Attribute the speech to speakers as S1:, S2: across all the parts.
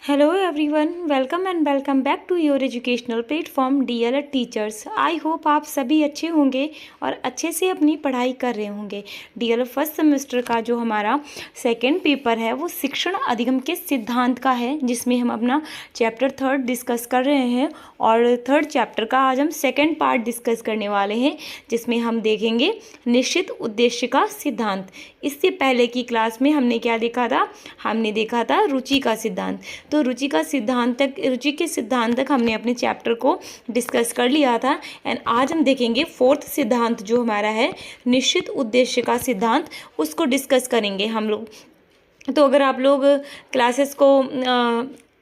S1: Hello everyone, welcome and welcome back to your educational platform DLED teachers. I hope आप सभी अच्छे होंगे और अच्छे से अपनी पढ़ाई कर रहे होंगे। DLED फर्स्ट सेमेस्टर का जो हमारा सेकंड पेपर है वो शिक्षण अधिगम के सिद्धांत का है, जिसमें हम अपना चैप्टर 3 डिस्कस कर रहे हैं और थर्ड चैप्टर का आज हम सेकेंड पार्ट डिस्कस करने वाले हैं, जिसमें हम देखेंगे निश्चित उद्देश्य का सिद्धांत। इससे पहले की क्लास में हमने क्या देखा था? हमने देखा था रुचि का सिद्धांत। तो रुचि के सिद्धांत तक हमने अपने चैप्टर को डिस्कस कर लिया था एंड आज हम देखेंगे फोर्थ सिद्धांत जो हमारा है निश्चित उद्देश्य का सिद्धांत, उसको डिस्कस करेंगे हम लोग। तो अगर आप लोग क्लासेस को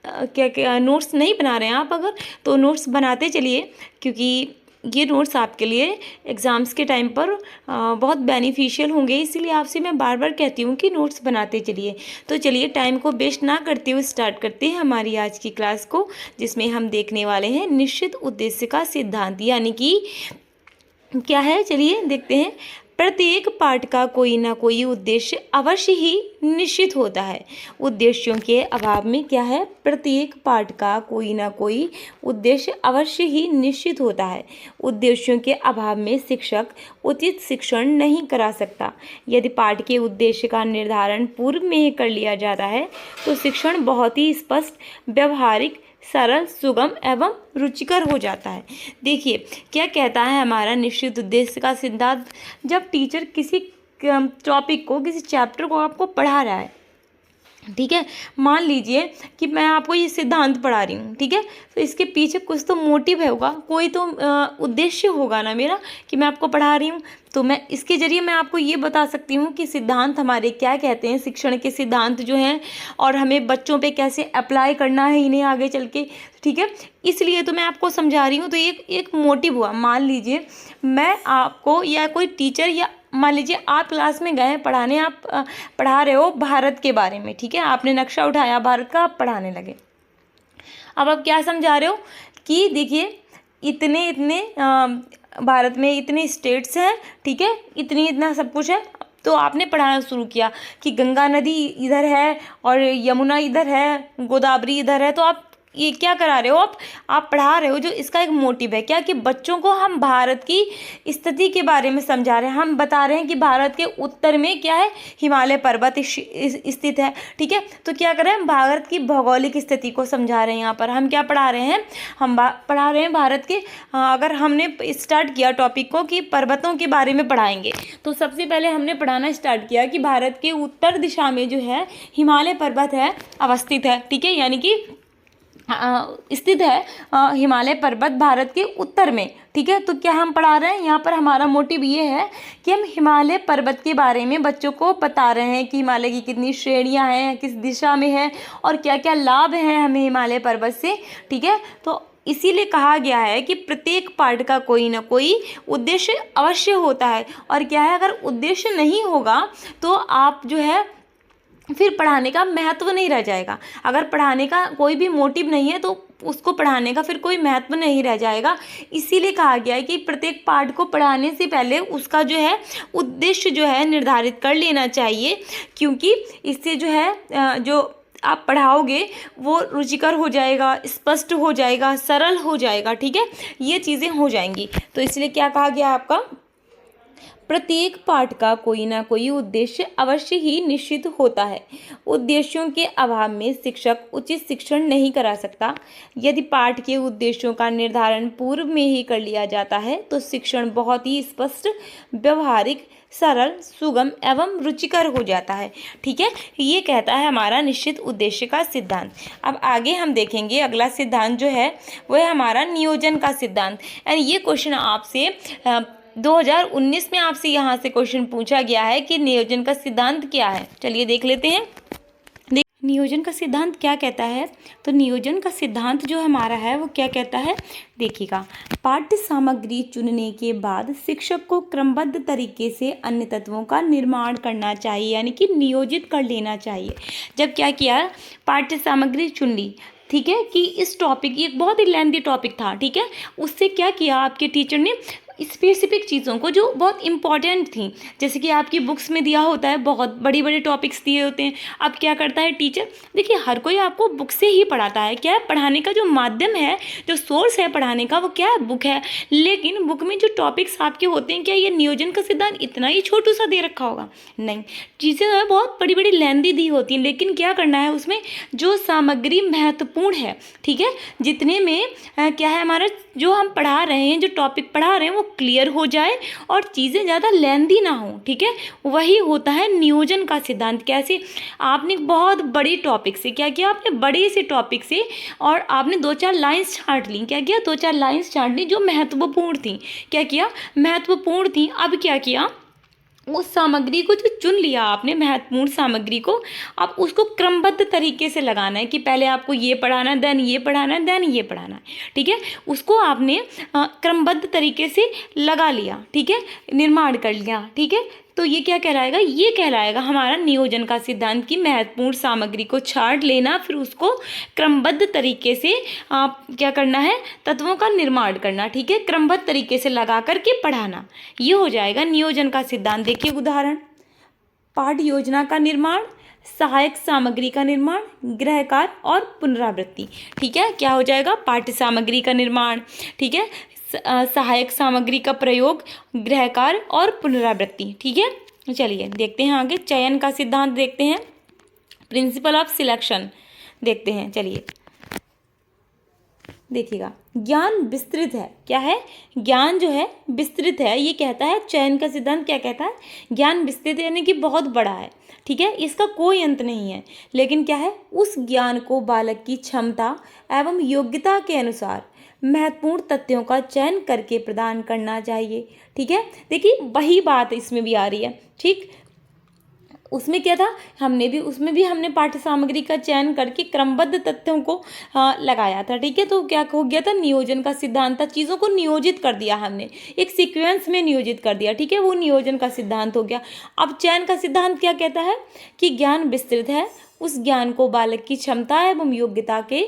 S1: क्या नोट्स नहीं बना रहे हैं आप अगर, तो नोट्स बनाते चलिए, क्योंकि ये नोट्स आपके लिए एग्ज़ाम्स के टाइम पर बहुत बेनिफिशियल होंगे। इसीलिए आपसे मैं बार बार कहती हूँ कि नोट्स बनाते चलिए। तो चलिए टाइम को वेस्ट ना करते हुए स्टार्ट करते हैं हमारी आज की क्लास को, जिसमें हम देखने वाले हैं निश्चित उद्देश्य का सिद्धांत, यानी कि क्या है चलिए देखते हैं। प्रत्येक पाठ का कोई ना कोई उद्देश्य अवश्य ही निश्चित होता है। उद्देश्यों के अभाव में क्या है? प्रत्येक पाठ का कोई ना कोई उद्देश्य अवश्य ही निश्चित होता है। उद्देश्यों के अभाव में शिक्षक उचित शिक्षण नहीं करा सकता। यदि पाठ के उद्देश्य का निर्धारण पूर्व में ही कर लिया जाता है तो शिक्षण बहुत ही स्पष्ट, व्यवहारिक, सरल, सुगम एवं रुचिकर हो जाता है। देखिए क्या कहता है हमारा निश्चित उद्देश्य का सिद्धांत। जब टीचर किसी टॉपिक को, किसी चैप्टर को आपको पढ़ा रहा है, ठीक है, मान लीजिए कि मैं आपको ये सिद्धांत पढ़ा रही हूँ, ठीक है, तो इसके पीछे कुछ तो मोटिव होगा, कोई तो उद्देश्य होगा ना मेरा कि मैं आपको पढ़ा रही हूँ। तो मैं इसके ज़रिए मैं आपको ये बता सकती हूँ कि सिद्धांत हमारे क्या कहते हैं, शिक्षण के सिद्धांत जो हैं, और हमें बच्चों पे कैसे अप्लाई करना है इन्हें आगे चल के, ठीक है। इसलिए तो मैं आपको समझा रही हूँ। तो एक मोटिव हुआ। मान लीजिए मैं आपको या कोई टीचर, या मान लीजिए आप क्लास में गए पढ़ाने, आप पढ़ा रहे हो भारत के बारे में, ठीक है, आपने नक्शा उठाया भारत का, आप पढ़ाने लगे। अब आप क्या समझा रहे हो कि देखिए इतने इतने भारत में इतने स्टेट्स हैं, ठीक है, इतना सब कुछ है। तो आपने पढ़ाना शुरू किया कि गंगा नदी इधर है और यमुना इधर है, गोदावरी इधर है। तो आप ये क्या करा रहे हो? आप पढ़ा रहे हो, जो इसका एक मोटिव है क्या, कि बच्चों को हम भारत की स्थिति के बारे में समझा रहे हैं। हम बता रहे हैं कि भारत के उत्तर में क्या है, हिमालय पर्वत स्थित है, ठीक है। तो क्या कर रहे हैं? भारत की भौगोलिक स्थिति को समझा रहे हैं। यहाँ पर हम क्या पढ़ा रहे हैं? हम पढ़ा रहे हैं भारत के, अगर हमने स्टार्ट किया टॉपिक को कि पर्वतों के बारे में पढ़ाएंगे, तो सबसे पहले हमने पढ़ाना स्टार्ट किया कि भारत के उत्तर दिशा में जो है हिमालय पर्वत है, अवस्थित है, ठीक है, यानी कि स्थित है हिमालय पर्वत भारत के उत्तर में, ठीक है। तो क्या हम पढ़ा रहे हैं यहाँ पर? हमारा मोटिव ये है कि हम हिमालय पर्वत के बारे में बच्चों को बता रहे हैं कि हिमालय की कितनी श्रेणियाँ हैं, किस दिशा में है और क्या क्या लाभ हैं हमें हिमालय पर्वत से, ठीक है। तो इसीलिए कहा गया है कि प्रत्येक पाठ का कोई ना कोई उद्देश्य अवश्य होता है। और क्या है, अगर उद्देश्य नहीं होगा तो आप जो है फिर पढ़ाने का महत्व नहीं रह जाएगा। अगर पढ़ाने का कोई भी मोटिव नहीं है तो उसको पढ़ाने का फिर कोई महत्व नहीं रह जाएगा। इसीलिए कहा गया है कि प्रत्येक पाठ को पढ़ाने से पहले उसका जो है उद्देश्य जो है निर्धारित कर लेना चाहिए, क्योंकि इससे जो है जो आप पढ़ाओगे वो रुचिकर हो जाएगा, स्पष्ट हो जाएगा, सरल हो जाएगा, ठीक है, ये चीज़ें हो जाएंगी। तो इसलिए क्या कहा गया आपका? प्रत्येक पाठ का कोई ना कोई उद्देश्य अवश्य ही निश्चित होता है। उद्देश्यों के अभाव में शिक्षक उचित शिक्षण नहीं करा सकता। यदि पाठ के उद्देश्यों का निर्धारण पूर्व में ही कर लिया जाता है तो शिक्षण बहुत ही स्पष्ट, व्यवहारिक, सरल, सुगम एवं रुचिकर हो जाता है, ठीक है। ये कहता है हमारा निश्चित उद्देश्य का सिद्धांत। अब आगे हम देखेंगे अगला सिद्धांत जो है वो है हमारा नियोजन का सिद्धांत। एंड ये क्वेश्चन आपसे 2019 में आपसे यहाँ से क्वेश्चन पूछा गया है कि नियोजन का सिद्धांत क्या है। चलिए देख लेते हैं। नियोजन का सिद्धांत क्या कहता है? तो नियोजन का सिद्धांत जो हमारा है वो क्या कहता है, देखिएगा। पाठ्य सामग्री चुनने के बाद शिक्षक को क्रमबद्ध तरीके से अन्य तत्वों का निर्माण करना चाहिए, यानी कि नियोजित कर लेना चाहिए। जब क्या किया, पाठ्य सामग्री चुन ली, ठीक है, कि इस टॉपिक, ये बहुत ही लेंथी टॉपिक था, ठीक है, उससे क्या किया आपके टीचर ने, स्पेसिफिक चीज़ों को जो बहुत इंपॉर्टेंट थी, जैसे कि आपकी बुक्स में दिया होता है, बहुत बड़े बड़े टॉपिक्स दिए होते हैं। अब क्या करता है टीचर, देखिए हर कोई आपको बुक से ही पढ़ाता है, क्या है, पढ़ाने का जो माध्यम है, जो सोर्स है पढ़ाने का, वो क्या है, बुक है। लेकिन बुक में जो टॉपिक्स आपके होते हैं, क्या ये नियोजन का सिद्धांत इतना ही छोटू सा दे रखा होगा? नहीं, चीज़ें जो है बहुत बड़ी बड़ी लेंदी दी होती हैं। लेकिन क्या करना है, उसमें जो सामग्री महत्वपूर्ण है, ठीक है, जितने में क्या है, हमारा जो हम पढ़ा रहे हैं, जो टॉपिक पढ़ा रहे हैं, वो क्लियर हो जाए और चीज़ें ज़्यादा लेंदी ना हो, ठीक है, वही होता है नियोजन का सिद्धांत। कैसे, आपने बहुत बड़ी टॉपिक से क्या किया, आपने बड़े से टॉपिक से और आपने 2-4 लाइंस छांट ली। क्या किया, 2-4 लाइंस छांट ली जो महत्वपूर्ण थी। क्या किया, महत्वपूर्ण थी। अब क्या किया, उस सामग्री को जो चुन लिया आपने, महत्वपूर्ण सामग्री को, अब उसको क्रमबद्ध तरीके से लगाना है कि पहले आपको ये पढ़ाना है, देन ये पढ़ाना है, देन ये पढ़ाना है, ठीक है। उसको आपने क्रमबद्ध तरीके से लगा लिया, ठीक है, निर्माण कर लिया, ठीक है। तो ये क्या कहलाएगा, ये कहलाएगा हमारा नियोजन का सिद्धांत की महत्वपूर्ण सामग्री को छांट लेना, फिर उसको क्रमबद्ध तरीके से आप क्या करना है, तत्वों का निर्माण करना, ठीक है, क्रमबद्ध तरीके से लगा करके पढ़ाना, ये हो जाएगा नियोजन का सिद्धांत। देखिए उदाहरण, पाठ्य योजना का निर्माण, सहायक सामग्री का निर्माण, गृह कार्य और पुनरावृत्ति, ठीक है। क्या हो जाएगा, पाठ्य सामग्री का निर्माण, ठीक है, सहायक सामग्री का प्रयोग, गृह कार्य और पुनरावृत्ति, ठीक है। चलिए देखते हैं आगे, चयन का सिद्धांत देखते हैं, प्रिंसिपल ऑफ सिलेक्शन देखते हैं। चलिए देखिएगा, ज्ञान विस्तृत है, क्या है, ज्ञान जो है विस्तृत है, ये कहता है चयन का सिद्धांत, क्या कहता है, ज्ञान विस्तृत यानी कि बहुत बड़ा है, ठीक है, इसका कोई अंत नहीं है। लेकिन क्या है, उस ज्ञान को बालक की क्षमता एवं योग्यता के अनुसार महत्वपूर्ण तथ्यों का चयन करके प्रदान करना चाहिए, ठीक है। देखिए वही बात इसमें भी आ रही है, ठीक। उसमें क्या था, उसमें भी हमने पाठ्य सामग्री का चयन करके क्रमबद्ध तथ्यों को लगाया था, ठीक है। तो क्या हो गया था, नियोजन का सिद्धांत था, चीज़ों को नियोजित कर दिया हमने, एक सीक्वेंस में नियोजित कर दिया, ठीक है, वो नियोजन का सिद्धांत हो गया। अब चयन का सिद्धांत क्या कहता है कि ज्ञान विस्तृत है, उस ज्ञान को बालक की क्षमता एवं योग्यता के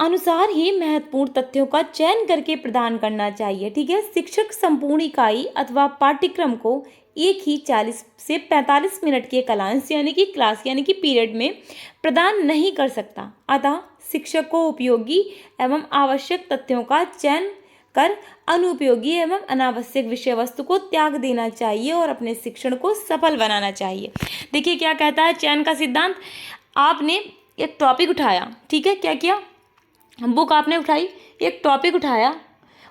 S1: अनुसार ही महत्वपूर्ण तथ्यों का चयन करके प्रदान करना चाहिए, ठीक है। शिक्षक संपूर्ण इकाई अथवा पाठ्यक्रम को एक ही 40 से 45 मिनट के कालांश यानी कि क्लास यानी कि पीरियड में प्रदान नहीं कर सकता। अतः शिक्षक को उपयोगी एवं आवश्यक तथ्यों का चयन कर अनुपयोगी एवं अनावश्यक विषय वस्तु को त्याग देना चाहिए और अपने शिक्षण को सफल बनाना चाहिए। देखिए क्या कहता है चयन का सिद्धांत, आपने एक टॉपिक उठाया, ठीक है, क्या किया, बुक आपने उठाई, एक टॉपिक उठाया,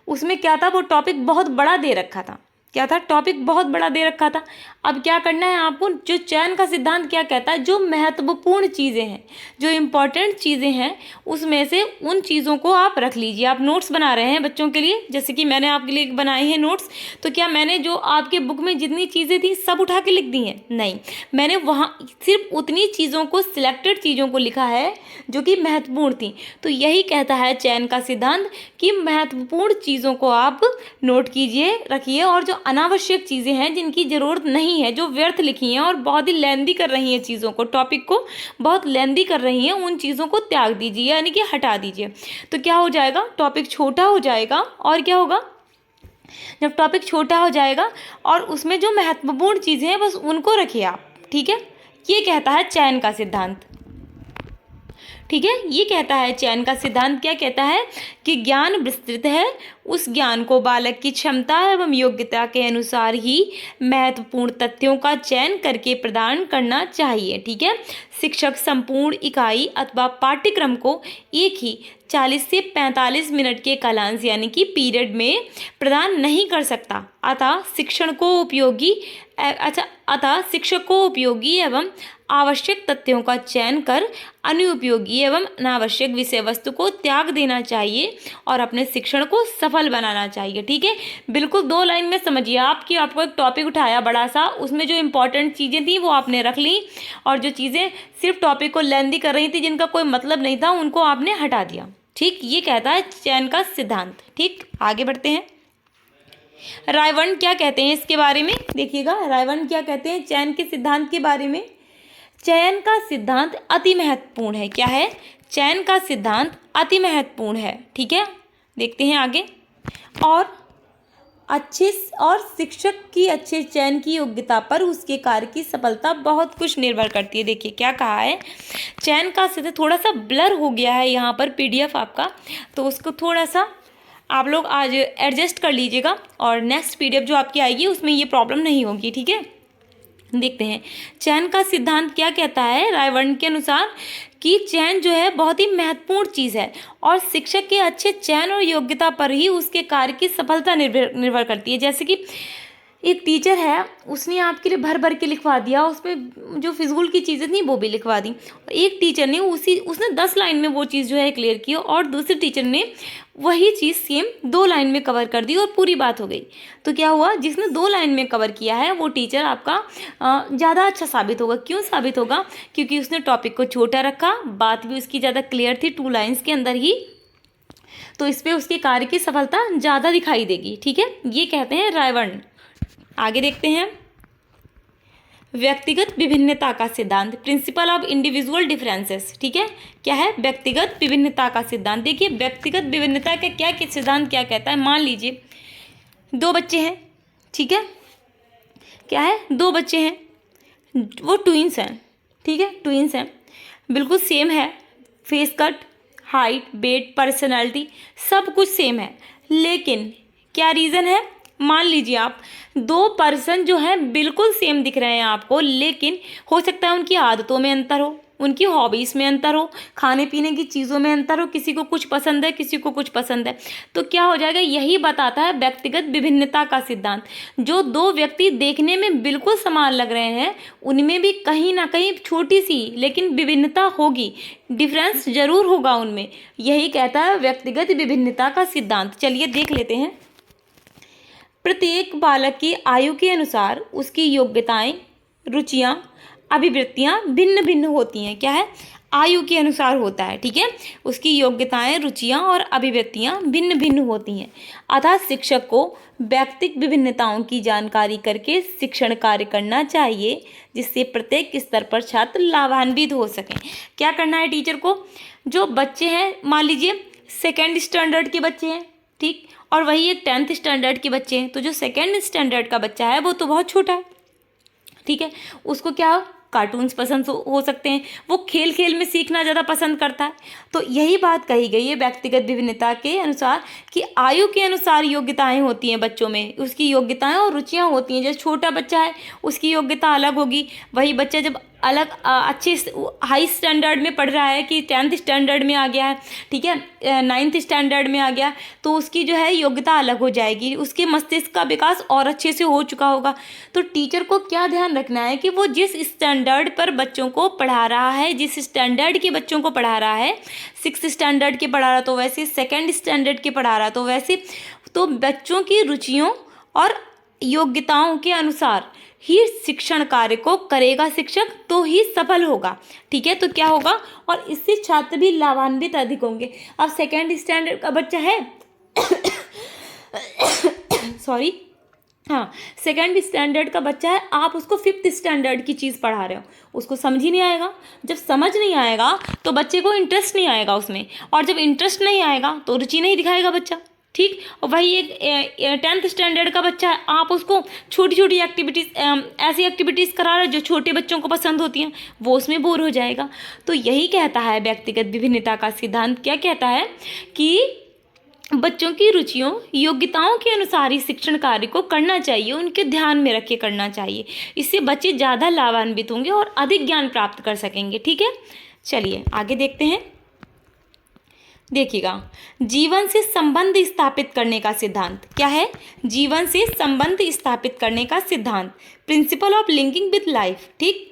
S1: उसमें क्या था, वो टॉपिक बहुत बड़ा दे रखा था, क्या था, टॉपिक बहुत बड़ा दे रखा था। अब क्या करना है आपको, जो चयन का सिद्धांत क्या कहता है, जो महत्वपूर्ण चीज़ें हैं, जो इम्पोर्टेंट चीज़ें हैं, उसमें से उन चीज़ों को आप रख लीजिए। आप नोट्स बना रहे हैं बच्चों के लिए, जैसे कि मैंने आपके लिए बनाए हैं नोट्स, तो क्या मैंने जो आपके बुक में जितनी चीज़ें थी सब उठा के लिख दी हैं? नहीं, मैंने वहाँ सिर्फ उतनी चीज़ों को, सिलेक्टेड चीज़ों को लिखा है जो कि महत्वपूर्ण थी। तो यही कहता है चयन का सिद्धांत कि महत्वपूर्ण चीज़ों को आप नोट कीजिए, रखिए, और जो अनावश्यक चीज़ें हैं, जिनकी ज़रूरत नहीं है, जो व्यर्थ लिखी हैं और बहुत ही लेंदी कर रही हैं चीज़ों को, टॉपिक को बहुत लेंदी कर रही हैं, उन चीज़ों को त्याग दीजिए यानी कि हटा दीजिए। तो क्या हो जाएगा, टॉपिक छोटा हो जाएगा, और क्या होगा, जब टॉपिक छोटा हो जाएगा और उसमें जो महत्वपूर्ण चीज़ें हैं बस उनको रखिए आप, ठीक है। ये कहता है चयन का सिद्धांत, ठीक है, ये कहता है चयन का सिद्धांत, क्या कहता है कि ज्ञान विस्तृत है, उस ज्ञान को बालक की क्षमता एवं योग्यता के अनुसार ही महत्वपूर्ण तथ्यों का चयन करके प्रदान करना चाहिए, ठीक है। शिक्षक संपूर्ण इकाई अथवा पाठ्यक्रम को एक ही 40 से 45 मिनट के कालांश यानी कि पीरियड में प्रदान नहीं कर सकता। अतः शिक्षक को उपयोगी एवं आवश्यक तथ्यों का चयन कर अनुपयोगी एवं अनावश्यक विषय वस्तु को त्याग देना चाहिए और अपने शिक्षण को सफल बनाना चाहिए, ठीक है। बिल्कुल 2 लाइन में समझिए आप कि आपको एक टॉपिक उठाया बड़ा सा, उसमें जो इंपॉर्टेंट चीज़ें थी वो आपने रख ली, और जो चीज़ें सिर्फ टॉपिक को लेंदी कर रही थी, जिनका कोई मतलब नहीं था, उनको आपने हटा दिया, ठीक। ये कहता है चयन का सिद्धांत, ठीक। आगे बढ़ते हैं, रायवर्न क्या कहते हैं इसके बारे में, देखिएगा रायवर्न क्या कहते हैं चयन के सिद्धांत के बारे में। चयन का सिद्धांत अति महत्वपूर्ण है, क्या है, चयन का सिद्धांत अति महत्वपूर्ण है, ठीक है। देखते हैं आगे, और अच्छे और शिक्षक की अच्छे चयन की योग्यता पर उसके कार्य की सफलता बहुत कुछ निर्भर करती है। देखिए क्या कहा है, चयन का सिद्धांत थोड़ा सा ब्लर हो गया है यहाँ पर पीडीएफ आपका, तो उसको थोड़ा सा आप लोग आज एडजस्ट कर लीजिएगा और नेक्स्ट पीडीएफ जो आपकी आएगी उसमें ये प्रॉब्लम नहीं होगी। ठीक है, देखते हैं चयन का सिद्धांत क्या कहता है रायवर्न के अनुसार कि चयन जो है बहुत ही महत्वपूर्ण चीज़ है और शिक्षक के अच्छे चयन और योग्यता पर ही उसके कार्य की सफलता निर्भर करती है। जैसे कि एक टीचर है, उसने आपके लिए भर भर के लिखवा दिया, उसमें जो फिजूल की चीज़ें थी वो भी लिखवा दी। एक टीचर ने उसने 10 लाइन में वो चीज़ जो है क्लियर की और दूसरे टीचर ने वही चीज़ सेम 2 लाइन में कवर कर दी और पूरी बात हो गई। तो क्या हुआ, जिसने 2 लाइन में कवर किया है वो टीचर आपका ज़्यादा अच्छा साबित होगा। क्यों साबित होगा? क्योंकि उसने टॉपिक को छोटा रखा, बात भी उसकी ज़्यादा क्लियर थी 2 लाइन्स के अंदर ही, तो इस पर उसके कार्य की सफलता ज़्यादा दिखाई देगी। ठीक है, ये कहते हैं रायवर्न। आगे देखते हैं व्यक्तिगत विभिन्नता का सिद्धांत, प्रिंसिपल ऑफ इंडिविजुअल डिफरेंसेस। ठीक है, क्या है? व्यक्तिगत विभिन्नता का सिद्धांत। देखिए व्यक्तिगत विभिन्नता का क्या सिद्धांत क्या कहता है। मान लीजिए 2 बच्चे हैं, ठीक है, क्या है, 2 बच्चे हैं, वो ट्विंस हैं, ठीक है, ट्विंस हैं, बिल्कुल सेम है, face cut, height, weight, personality सब कुछ सेम है, लेकिन क्या रीज़न है, मान लीजिए आप 2 पर्सन जो हैं बिल्कुल सेम दिख रहे हैं आपको, लेकिन हो सकता है उनकी आदतों में अंतर हो, उनकी हॉबीज़ में अंतर हो, खाने पीने की चीज़ों में अंतर हो, किसी को कुछ पसंद है किसी को कुछ पसंद है। तो क्या हो जाएगा, यही बताता है व्यक्तिगत विभिन्नता का सिद्धांत। जो 2 व्यक्ति देखने में बिल्कुल समान लग रहे हैं उनमें भी कहीं ना कहीं छोटी सी लेकिन विभिन्नता होगी, डिफरेंस जरूर होगा उनमें, यही कहता है व्यक्तिगत विभिन्नता का सिद्धांत। चलिए देख लेते हैं। प्रत्येक बालक की आयु के अनुसार उसकी योग्यताएं, रुचियां, अभिवृत्तियां भिन्न भिन्न होती हैं। क्या है? आयु के अनुसार होता है। ठीक है, उसकी योग्यताएं, रुचियां और अभिवृत्तियां भिन्न भिन्न होती हैं। अतः शिक्षक को व्यक्तिगत विभिन्नताओं की जानकारी करके शिक्षण कार्य करना चाहिए, जिससे प्रत्येक स्तर पर छात्र लाभान्वित हो सकें। क्या करना है टीचर को? जो बच्चे हैं, मान लीजिए 2nd स्टैंडर्ड के बच्चे हैं, ठीक, और वही एक 10th स्टैंडर्ड के बच्चे हैं, तो जो 2nd स्टैंडर्ड का बच्चा है वो तो बहुत छोटा है, ठीक है, उसको क्या कार्टून्स पसंद हो सकते हैं, वो खेल खेल में सीखना ज़्यादा पसंद करता है। तो यही बात कही गई है व्यक्तिगत विभिन्नता के अनुसार कि आयु के अनुसार योग्यताएं होती हैं बच्चों में, उसकी योग्यताएं और रुचियां होती हैं। जैसे छोटा बच्चा है उसकी योग्यता अलग होगी, वही बच्चा जब अलग अच्छे हाई स्टैंडर्ड में पढ़ रहा है कि 10th स्टैंडर्ड में आ गया है, ठीक है, 9th स्टैंडर्ड में आ गया, तो उसकी जो है योग्यता अलग हो जाएगी, उसके मस्तिष्क का विकास और अच्छे से हो चुका होगा। तो टीचर को क्या ध्यान रखना है कि वो जिस स्टैंडर्ड पर बच्चों को पढ़ा रहा है, जिस स्टैंडर्ड के बच्चों को पढ़ा रहा है, 6th स्टैंडर्ड के पढ़ा रहा तो वैसे, 2nd स्टैंडर्ड के पढ़ा रहा तो वैसे, तो बच्चों की रुचियों और योग्यताओं के अनुसार ही शिक्षण कार्य को करेगा शिक्षक, तो ही सफल होगा। ठीक है, तो क्या होगा, और इससे छात्र भी लाभान्वित अधिक होंगे। अब 2nd स्टैंडर्ड का बच्चा है सॉरी, हाँ, 2nd स्टैंडर्ड का बच्चा है, आप उसको 5th स्टैंडर्ड की चीज़ पढ़ा रहे हो, उसको समझ ही नहीं आएगा। जब समझ नहीं आएगा तो बच्चे को इंटरेस्ट नहीं आएगा उसमें, और जब इंटरेस्ट नहीं आएगा तो रुचि नहीं दिखाएगा बच्चा। ठीक, और वही एक 10th स्टैंडर्ड का बच्चा है, आप उसको छोटी छोटी एक्टिविटीज़, ऐसी एक्टिविटीज़ करा रहे हो जो छोटे बच्चों को पसंद होती हैं, वो उसमें बोर हो जाएगा। तो यही कहता है व्यक्तिगत विभिन्नता का सिद्धांत। क्या कहता है कि बच्चों की रुचियों, योग्यताओं के अनुसार ही शिक्षण कार्य को करना चाहिए, उनके ध्यान में रख के करना चाहिए। इससे बच्चे ज़्यादा लाभान्वित होंगे और अधिक ज्ञान प्राप्त कर सकेंगे। ठीक है, चलिए आगे देखते हैं। देखिएगा, जीवन से संबंध स्थापित करने का सिद्धांत। क्या है? जीवन से संबंध स्थापित करने का सिद्धांत, principle of linking with life. ठीक,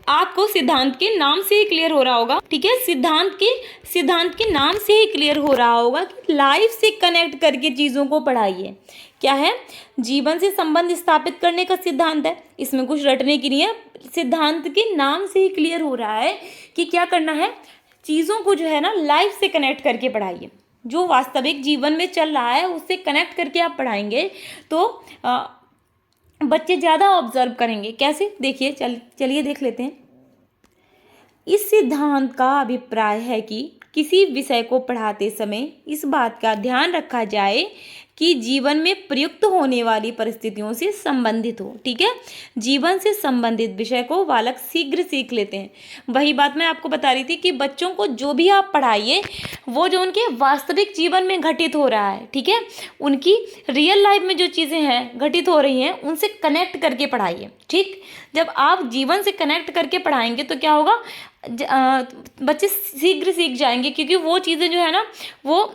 S1: आपको सिद्धांत के नाम से ही क्लियर हो रहा होगा, ठीक है, सिद्धांत के नाम से ही क्लियर हो रहा होगा कि लाइफ से कनेक्ट करके चीज़ों को पढ़ाइए। क्या है? जीवन से संबंध स्थापित करने का सिद्धांत है, इसमें कुछ रटने की नहीं है, सिद्धांत के नाम से ही क्लियर हो रहा है कि क्या करना है, चीज़ों को जो है ना लाइफ से कनेक्ट करके पढ़ाइए। जो वास्तविक जीवन में चल रहा है उससे कनेक्ट करके आप पढ़ाएंगे तो बच्चे ज़्यादा ऑब्जर्व करेंगे। कैसे? देखिए, चलिए देख लेते हैं। इस सिद्धांत का अभिप्राय है कि किसी विषय को पढ़ाते समय इस बात का ध्यान रखा जाए कि जीवन में प्रयुक्त होने वाली परिस्थितियों से संबंधित हो। ठीक है, जीवन से संबंधित विषय को बालक शीघ्र सीख लेते हैं। वही बात मैं आपको बता रही थी कि बच्चों को जो भी आप पढ़ाइए वो जो उनके वास्तविक जीवन में घटित हो रहा है, ठीक है, उनकी रियल लाइफ में जो चीज़ें हैं घटित हो रही हैं उनसे कनेक्ट करके पढ़ाइए। ठीक, जब आप जीवन से कनेक्ट करके पढ़ाएंगे तो क्या होगा, बच्चे शीघ्र सीख जाएंगे, क्योंकि वो चीज़ें जो है ना वो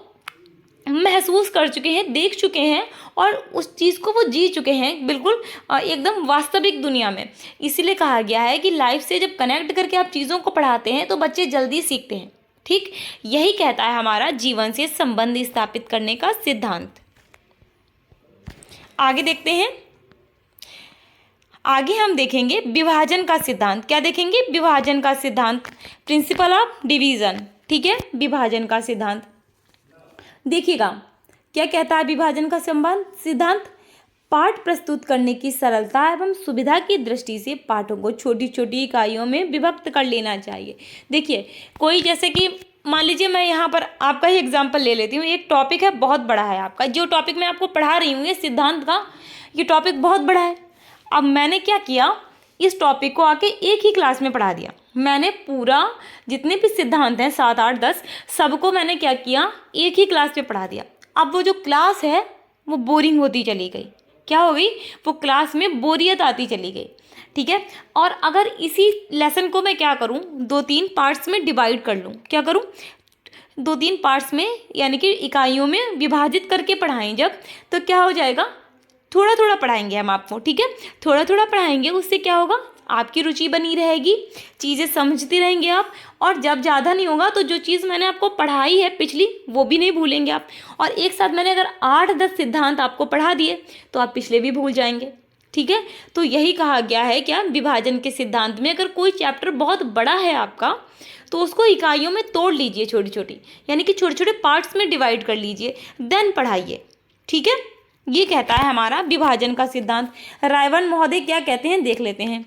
S1: महसूस कर चुके हैं, देख चुके हैं और उस चीज़ को वो जी चुके हैं बिल्कुल एकदम वास्तविक दुनिया में। इसीलिए कहा गया है कि लाइफ से जब कनेक्ट करके आप चीज़ों को पढ़ाते हैं तो बच्चे जल्दी सीखते हैं। ठीक, यही कहता है हमारा जीवन से संबंध स्थापित करने का सिद्धांत। आगे देखते हैं, आगे हम देखेंगे विभाजन का सिद्धांत। क्या देखेंगे? विभाजन का सिद्धांत, प्रिंसिपल ऑफ डिवीजन। ठीक है, विभाजन का सिद्धांत देखिएगा क्या कहता है विभाजन का सिद्धांत। पाठ प्रस्तुत करने की सरलता एवं सुविधा की दृष्टि से पाठों को छोटी छोटी इकाइयों में विभक्त कर लेना चाहिए। देखिए, कोई जैसे कि मान लीजिए मैं यहाँ पर आपका ही एग्जाम्पल ले लेती हूँ। एक टॉपिक है, बहुत बड़ा है आपका, जो टॉपिक मैं आपको पढ़ा रही हूँ ये सिद्धांत का, ये टॉपिक बहुत बड़ा है। अब मैंने क्या किया, इस टॉपिक को आके एक ही क्लास में पढ़ा दिया। मैंने पूरा जितने भी सिद्धांत हैं 7, 8, 10 सबको मैंने क्या किया, एक ही क्लास में पढ़ा दिया। अब वो जो क्लास है वो बोरिंग होती चली गई। क्या हो गई, वो क्लास में बोरियत आती चली गई। ठीक है, और अगर इसी लेसन को मैं क्या करूं, 2-3 पार्ट्स में डिवाइड कर लूं, क्या करूं, 2-3 पार्ट्स में यानी कि इकाइयों में विभाजित करके पढ़ाएं जब, तो क्या हो जाएगा, थोड़ा थोड़ा पढ़ाएंगे हम आपको। ठीक है, थोड़ा थोड़ा पढ़ाएंगे, उससे क्या होगा, आपकी रुचि बनी रहेगी, चीज़ें समझते रहेंगे आप, और जब ज़्यादा नहीं होगा तो जो चीज़ मैंने आपको पढ़ाई है पिछली वो भी नहीं भूलेंगे आप। और एक साथ मैंने अगर 8-10 सिद्धांत आपको पढ़ा दिए तो आप पिछले भी भूल जाएंगे। ठीक है, तो यही कहा गया है क्या, विभाजन के सिद्धांत में अगर कोई चैप्टर बहुत बड़ा है आपका तो उसको इकाइयों में तोड़ लीजिए, छोटी छोटी, यानी कि छोटे छोटे पार्ट्स में डिवाइड कर लीजिए, देन पढ़ाइए। ठीक है, ये कहता है हमारा विभाजन का सिद्धांत। रायवन महोदय क्या कहते हैं देख लेते हैं।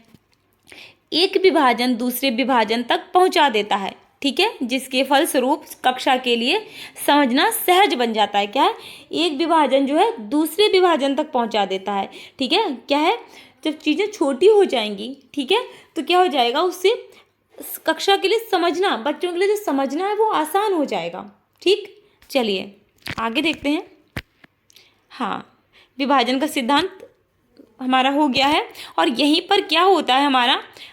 S1: एक विभाजन दूसरे विभाजन तक पहुंचा देता है, ठीक है, जिसके फलस्वरूप कक्षा के लिए समझना सहज बन जाता है। क्या है, एक विभाजन जो है दूसरे विभाजन तक पहुंचा देता है। ठीक है, क्या है, जब चीज़ें छोटी हो जाएंगी, ठीक है, तो क्या हो जाएगा, उससे कक्षा के लिए समझना, बच्चों के लिए जो समझना है वो आसान हो जाएगा। ठीक, चलिए आगे देखते हैं। हाँ, विभाजन का सिद्धांत हमारा हो गया है और यहीं पर क्या होता है,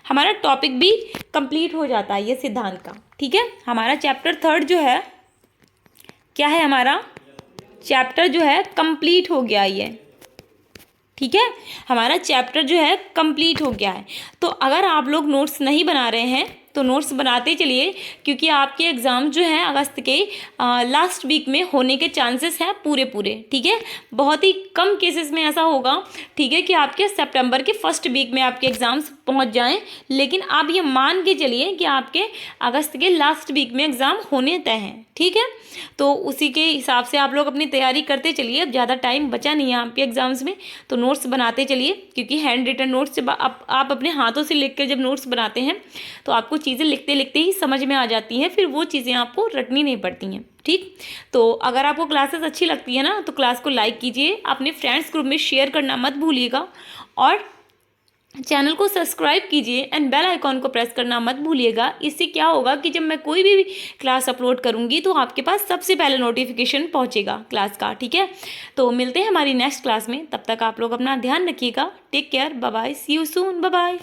S1: हमारा टॉपिक भी कंप्लीट हो जाता है ये सिद्धांत का। ठीक है, हमारा चैप्टर 3 जो है, क्या है, हमारा चैप्टर जो है कंप्लीट हो गया ये। ठीक है, हमारा चैप्टर जो है कंप्लीट हो गया है। तो अगर आप लोग नोट्स नहीं बना रहे हैं तो नोट्स बनाते चलिए, क्योंकि आपके एग्ज़ाम जो हैं अगस्त के लास्ट वीक में होने के चांसेस हैं पूरे। ठीक है, बहुत ही कम केसेस में ऐसा होगा, ठीक है, कि आपके सितंबर के फर्स्ट वीक में आपके एग्ज़ाम्स पहुंच जाएं, लेकिन आप ये मान के चलिए कि आपके अगस्त के लास्ट वीक में एग्ज़ाम होने तय हैं। ठीक है, तो उसी के हिसाब से आप लोग अपनी तैयारी करते चलिए। अब ज़्यादा टाइम बचा नहीं है आपके एग्ज़ाम्स में, तो नोट्स बनाते चलिए, क्योंकि हैंड रिटन नोट्स जब आप अपने हाथों से लिख कर जब नोट्स बनाते हैं तो आपको चीज़ें लिखते लिखते ही समझ में आ जाती हैं, फिर वो चीज़ें आपको रटनी नहीं पड़ती हैं। ठीक, तो अगर आपको क्लासेस अच्छी लगती है ना तो क्लास को लाइक कीजिए, अपने फ्रेंड्स ग्रुप में शेयर करना मत भूलिएगा, और चैनल को सब्सक्राइब कीजिए एंड बेल आइकॉन को प्रेस करना मत भूलिएगा। इससे क्या होगा कि जब मैं कोई भी क्लास अपलोड करूंगी तो आपके पास सबसे पहले नोटिफिकेशन पहुंचेगा क्लास का। ठीक है, तो मिलते हैं हमारी नेक्स्ट क्लास में, तब तक आप लोग अपना ध्यान रखिएगा। Take care, bye bye, see you soon, bye bye.